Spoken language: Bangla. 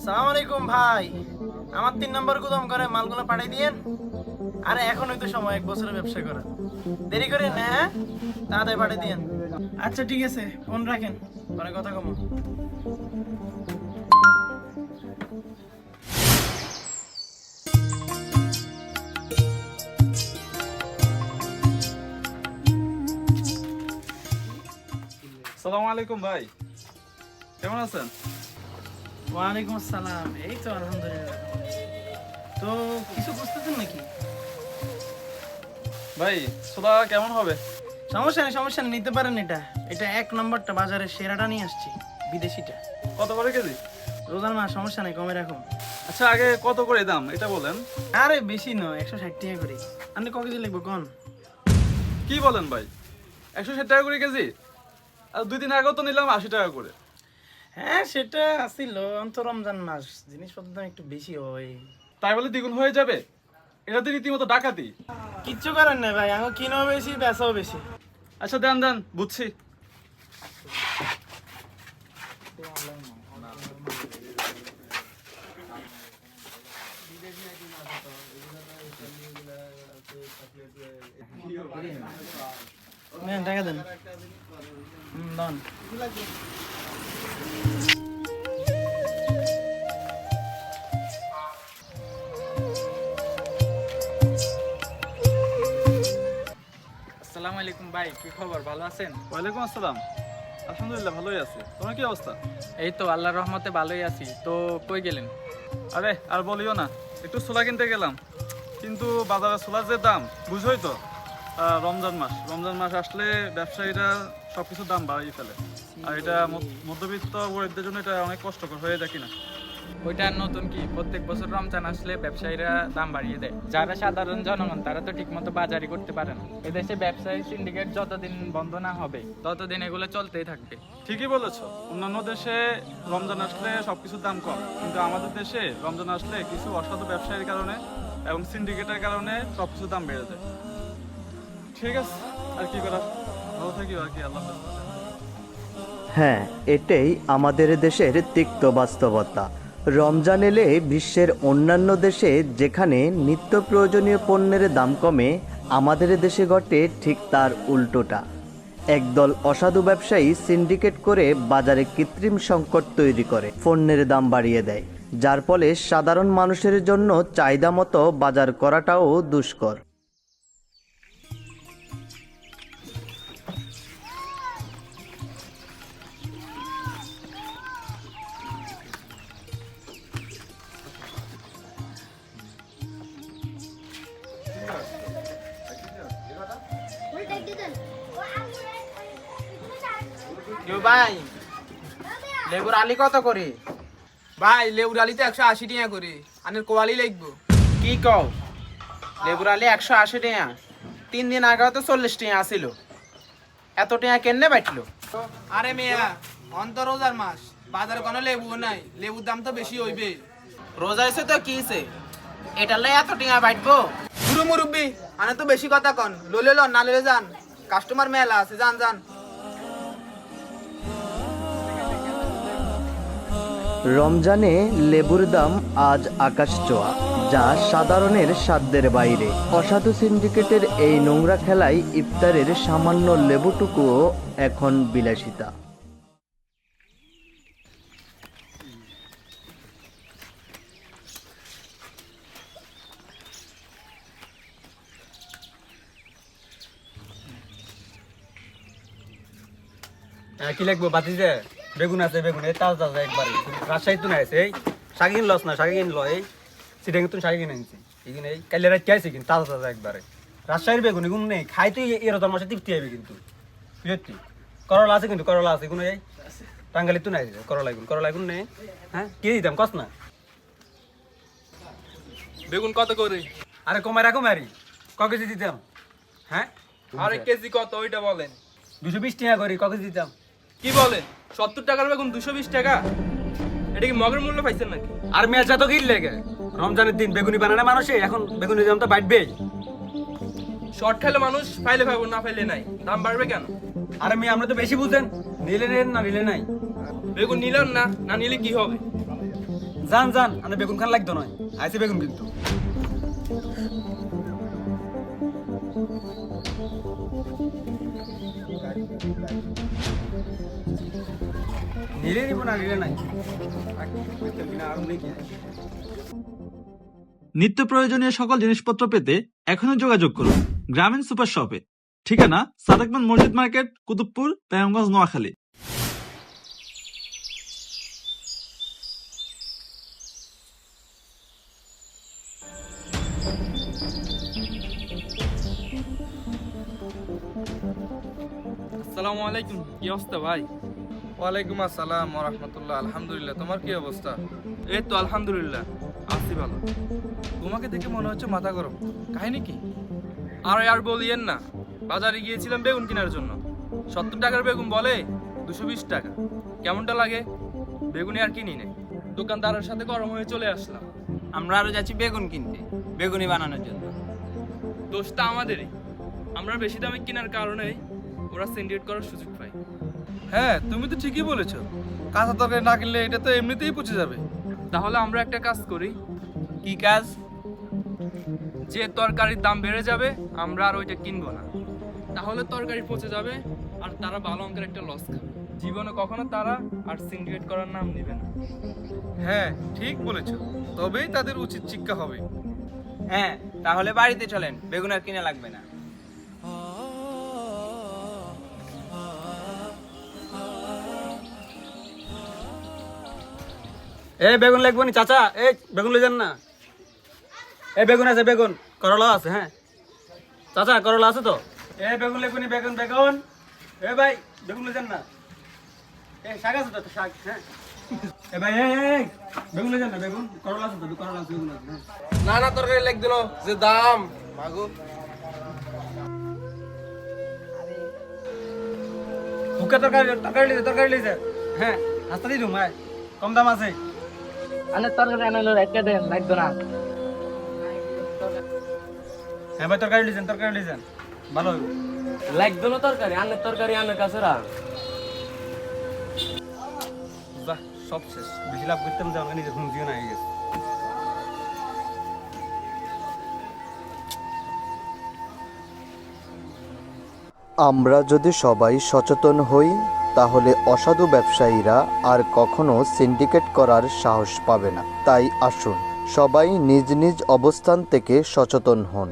সালাম আলাইকুম ভাই। আমার 3 নম্বর গুদাম করে মালগুলো পাঠিয়ে দিয়েন। আরে এখনই তো সময়, 1 বছরের ব্যবসা করা, দেরি করেন না। হ্যাঁ, তাড়াতাড়ি পাঠিয়ে দিয়েন। আচ্ছা ঠিক আছে, ফোন রাখেন, পরে কথা কমো। সালাম আলাইকুম ভাই, কেমন আছেন? ওয়ালাইকুম আসসালাম। এই তো আলহামদুলিল্লাহ। তো কিছু বুঝতেছেন নাকি? ভাই ছোলা কেমন হবে? সমস্যা নেই, নিতে পারেন। এটা এটা 1 নম্বরটা, বাজারের সেরাটা নিয়ে আসছি, বিদেশিটা। কত করে কেজি? রোজার মাস, সমস্যা নেই, কমে রাখুন। আচ্ছা আগে কত করে দাম এটা বলেন। আরে বেশি নয়, 160 টাকা করে। আপনি ক কেজি লিখবো কোন? কি বলেন ভাই, 160 টাকা করে কেজি? আর 2 দিন আগেও তো নিলাম 80 টাকা করে। হ্যাঁ সেটা আসছিল, অন্ত রমজান মাস, জিনিসপত্রের দাম একটু বেশি হয়। তাই বলে দ্বিগুণ হয়ে যাবে? এটা তো রীতিমতো ডাকাতি। কিচ্ছু করেন না ভাই, আমার কিনাও বেশি, বেচাও বেশি। আচ্ছা দেন দেন, বুঝছি। নেন, টাকা দেন। দেন। আসসালামু আলাইকুম ভাই, কি খবর, ভালো আছেন? ওয়ালাইকুম আসসালাম, আলহামদুলিল্লাহ ভালোই আছে। তোমার কি অবস্থা? এই তো আল্লাহর রহমতে ভালোই আছি। তো কই গেলেন? আরে আর বলিও না, একটু ছোলা কিনতে গেলাম, কিন্তু বাজারে ছোলার যে দাম বুঝোই তো। রমজান মাস আসলে ব্যবসায়ীরা সবকিছুর দাম বাড়িয়ে ফেলে। আর এটা মধ্যবিত্ত গরিবদের জন্য এটা অনেক কষ্টকর হয়ে যায় কিনা। ওইটা আর নতুন কি, প্রত্যেক বছর রমজান আসলে ব্যবসায়ীরা দাম বাড়িয়ে দেয়। যারা সাধারণ জনগণ তারা তো ঠিকমতো বাজারই করতে পারে না। এদেশে ব্যবসায়ী সিন্ডিকেট যতদিন বন্ধ না হবে ততদিন এগুলো চলতেই থাকবে। ঠিকই বলেছো, অন্যান্য দেশে রমজান আসলে সবকিছুর দাম কম, কিন্তু আমাদের দেশে রমজান আসলে কিছু অসাধু ব্যবসায়ীর কারণে এবং সিন্ডিকেটের কারণে সবকিছুর দাম বেড়ে যায়। ঠিক আছে, আর কি করার, ভালো থাকি আর কি, আল্লাহ হাফেজ। হ্যাঁ, এটাই আমাদের দেশের তিক্ত বাস্তবতা। রমজান এলে বিশ্বের অন্যান্য দেশে যেখানে নিত্য প্রয়োজনীয় পণ্যের দাম কমে, আমাদের দেশে ঘটে ঠিক তার উল্টোটা। একদল অসাধু ব্যবসায়ী সিন্ডিকেট করে বাজারে কৃত্রিম সংকট তৈরি করে পণ্যের দাম বাড়িয়ে দেয়, যার ফলে সাধারণ মানুষের জন্য চাহিদা মতো বাজার করাটাও দুষ্কর। ভাই লেবুর আলি কত করে? ভাই লেবুর আলি তো 180 টাকা করে, আনের কোয়ালি লাগবো। কি কও, লেবুর আলি 180 টাকা? 3 দিন আগে তো 40 টাকা আসিল, এত টাকা কেনে বাইটলো? আরে মেয়া, অন্ত রোজার মাস, বাজারে কোনো লেবুও নাই, লেবুর দাম তো বেশি হইবে। রোজা এসে তো কিছে, এটা লাই এত টাকা বাইটবো? পুরো মুরব্বি, আনে তো বেশি কথা কন, ললে লন না ললে যান, কাস্টমার মেলা আছে, যান যান। রমজানে লেবুর দাম আজ আকাশ ছোঁয়া, যা সাধারণের সাধ্যের বাইরে। অসাধু সিন্ডিকেটের এই নোংরা খেলায় ইফতারের সামান্য লেবুটুকুও এখন বিলাসিতা। কি লাগবো বাতিজে? বেগুন আছে, বেগুন এই তাজা তাজা একবারে রাজশাহী তো নাই এই শাকিন লস না, শাকিন ল এই সিটাং তো শাকিন আনছি এখানে এই কাইলে রাত কি আছে কিন্তু তাজা তাজা একবারে রাজশাহীর বেগুন এগুলো নেই, খাই তুই এরকম মাসে তৃপ্তি হবে কিন্তু বুঝতি। করলা আছে কিন্তু, করলা আছে এগুলো এই টাঙ্গালি তো নাই, করলা এগুলো নেই। হ্যাঁ কি দিতাম কস না? বেগুন কত করে? আরে কমাই রাখো মারি, ক কেজি দিতাম? হ্যাঁ আরে কেজি কত ওইটা বলেন। 220 টাকা করি, ক কেজি দিতাম? কি বলেন, 70 টাকার বেগুন 220 টাকা? এটা কি মগের মূল্য পাইছেন নাকি? আর মেয়াজা তো কিল লেগে রমজানের দিন বেগুনি বানানে মানুষে, এখন বেগুনি দাম তো বাড়বেই। শর্ট খেলে মানুষ ফাইলে খাবো, না ফাইলে নাই, দাম বাড়বে কেন? আর আমি আমরা তো বেশি বুঝেন, নিলে নেন না নিলে নাই। বেগুন নিলেন না, না নিলে কি হবে? যান যান আমি বেগুন খান লাগতো নয় আইসি বেগুন কিন্তু নিলে নিব না নিলে নাই আরো নেই কি নিত্য প্রয়োজনীয় সকল জিনিসপত্র পেতে এখনই যোগাযোগ করুন গ্রামীণ সুপার শপে। ঠিকানা সাদেকমান মসজিদ মার্কেট, কুতুবপুর, পেয়ঙ্গঞ্জ, নোয়াখালী। আসসালামু আলাইকুম, কি অবস্থা ভাই? ওয়ালাইকুম আসসালাম ওয়া রাহমাতুল্লাহ। আলহামদুলিল্লাহ, তোমার কি অবস্থা? এই তো আলহামদুলিল্লাহ আছি ভালো। তোমাকে দেখে মনে হচ্ছে মাথা গরম, কাহিনী কি? আর বলিয়েন না, বাজারে গিয়েছিলাম বেগুন কেনার জন্য। 70 টাকার বেগুন বলে 220 টাকা। কেমনটা লাগে? বেগুনি আর কিনি নাই, দোকানদারের সাথে গরম হয়ে চলে আসলাম। আমরা আরো যাচ্ছি বেগুন কিনতে, বেগুনি বানানোর জন্য। দোষটা আমাদেরই, আমরা বেশি দামে কেনার কারণেই ওরা সিন্ডিকেট করার সুযোগ পায়। হ্যাঁ, তুমি তো ঠিকই বলেছো। কাঁচা তরকারি না কিনলে এটা তো এমনিতেই পচে যাবে। তাহলে আমরা একটা কাজ করি, কি কাজ? যে তরকারির দাম বেড়ে যাবে আমরা আর ওইটা কিনবো না। তাহলে তরকারি পচে যাবে আর তারা ভালো অঙ্কের একটা লস খাবে। জীবনে কখনো তারা আর সিন্ডিকেট করার নাম নেবে না। হ্যাঁ, ঠিক বলেছো। তবেই তাদের উচিত শিক্ষা হবে। হ্যাঁ, তাহলে বাড়িতে চলেন, বেগুন আর কিনা লাগবে না। এই বেগুন লাগবে নি চাচা, এই বেগুন লই যান না। এই বেগুন আছে, বেগুন করলা আছে। হ্যাঁ চাচা, করলা আছে তো? এই বেগুন লাগবে নি, বেগুন বেগুন। এ ভাই বেগুন লই যান না। এই শাক আছে তো, শাক। হ্যাঁ এ ভাই এই বেগুন লই যান না, বেগুন করলা আছে তো, করলা আছে, বেগুন আছে। হ্যাঁ না না, তরকারি লেগ দিল যে দাম মাগো। হুকা তরকারি লইছে। হ্যাঁ হাসতা দিই তুমি, কম দাম আছে। হ্যাঁ ভাই তরকারি লিছেন ভালো হইব। বাহ, সব শেষ। বেশি লাভ করতাম যাও না, নিজের হুমকিও না হয়ে গেছে। আমরা যদি সবাই সচেতন হই তাহলে অসাধু ব্যবসায়ীরা আর কখনো সিন্ডিকেট করার সাহস পাবে না। তাই আসুন সবাই নিজ নিজ অবস্থান থেকে সচেতন হন।